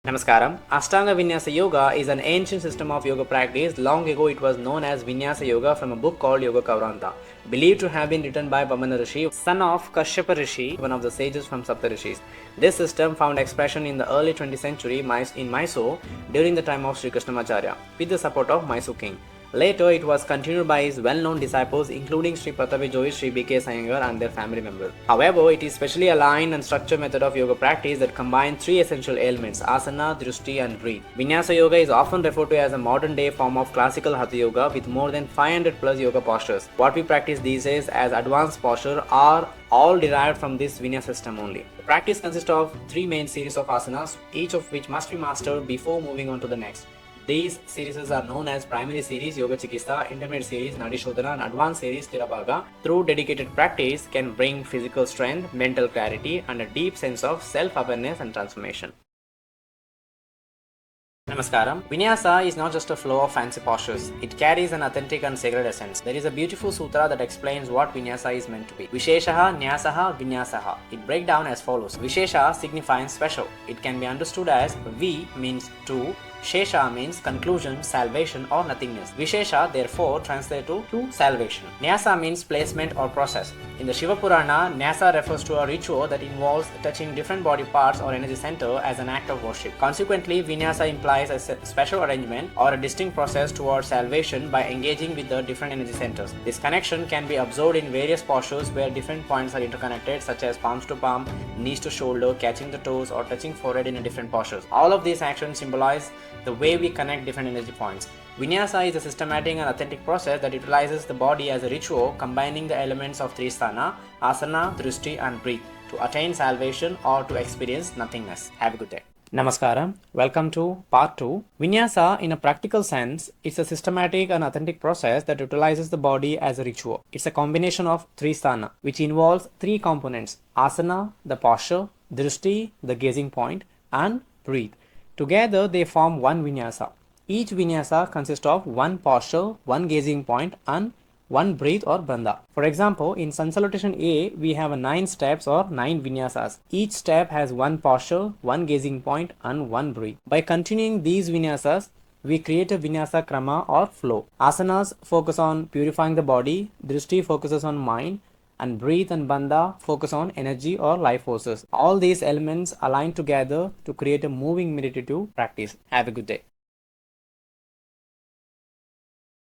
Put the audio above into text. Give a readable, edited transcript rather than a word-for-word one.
Namaskaram. Ashtanga Vinyasa Yoga is an ancient system of yoga practice. Long ago, it was known as Vinyasa Yoga from a book called Yoga Kauranta, believed to have been written by Vamana Rishi, son of Kashyapa Rishi, one of the sages from Sapta Rishis. This system found expression in the early 20th century in Mysore during the time of Sri Krishnamacharya, with the support of Mysore king. Later, it was continued by his well-known disciples, including Sri Pratapi Joy, Sri B.K. Sayangar and their family members. However, it is specially aligned and structured method of yoga practice that combines three essential elements: asana, drishti and breathe. Vinyasa yoga is often referred to as a modern-day form of classical hatha yoga with more than 500 plus yoga postures. What we practice these days as advanced posture are all derived from this Vinyasa system only. The practice consists of three main series of asanas, each of which must be mastered before moving on to the next. These series are known as primary series Yoga Chikitsa, intermediate series Nadi Shodhana and advanced series Tirabhaga. Through dedicated practice can bring physical strength, mental clarity and a deep sense of self-awareness and transformation. Namaskaram. Vinyasa is not just a flow of fancy postures. It carries an authentic and sacred essence. There is a beautiful sutra that explains what Vinyasa is meant to be. Visheshaha, Nyasaha, Vinyasaha. It breaks down as follows. Vishesha signifies special. It can be understood as Vi means two, Shesha means conclusion, salvation or nothingness. Vishesha therefore translates to salvation. Nyasa means placement or process. In the Shiva Purana, Nyasa refers to a ritual that involves touching different body parts or energy center as an act of worship. Consequently, Vinyasa implies a special arrangement or a distinct process towards salvation by engaging with the different energy centers. This connection can be observed in various postures where different points are interconnected, such as palms to palm, knees to shoulder, catching the toes or touching forehead in a different postures. All of these actions symbolize the way we connect different energy points. Vinyasa is a systematic and authentic process that utilizes the body as a ritual, combining the elements of three sthana, asana, drishti and breathe to attain salvation or to experience nothingness. Have a good day. Namaskaram. Welcome to part 2. Vinyasa, in a practical sense, is a systematic and authentic process that utilizes the body as a ritual. It's a combination of three sthana, which involves three components: asana, the posture, drishti, the gazing point, and breathe. Together, they form one vinyasa. Each vinyasa consists of one posture, one gazing point, and one breath or bandha. For example, in Sun Salutation A, we have 9 steps or 9 vinyasas. Each step has one posture, one gazing point, and one breath. By continuing these vinyasas, we create a vinyasa krama or flow. Asanas focus on purifying the body, drishti focuses on mind, and breathe and bandha focus on energy or life forces. All these elements align together to create a moving meditative practice. Have a good day.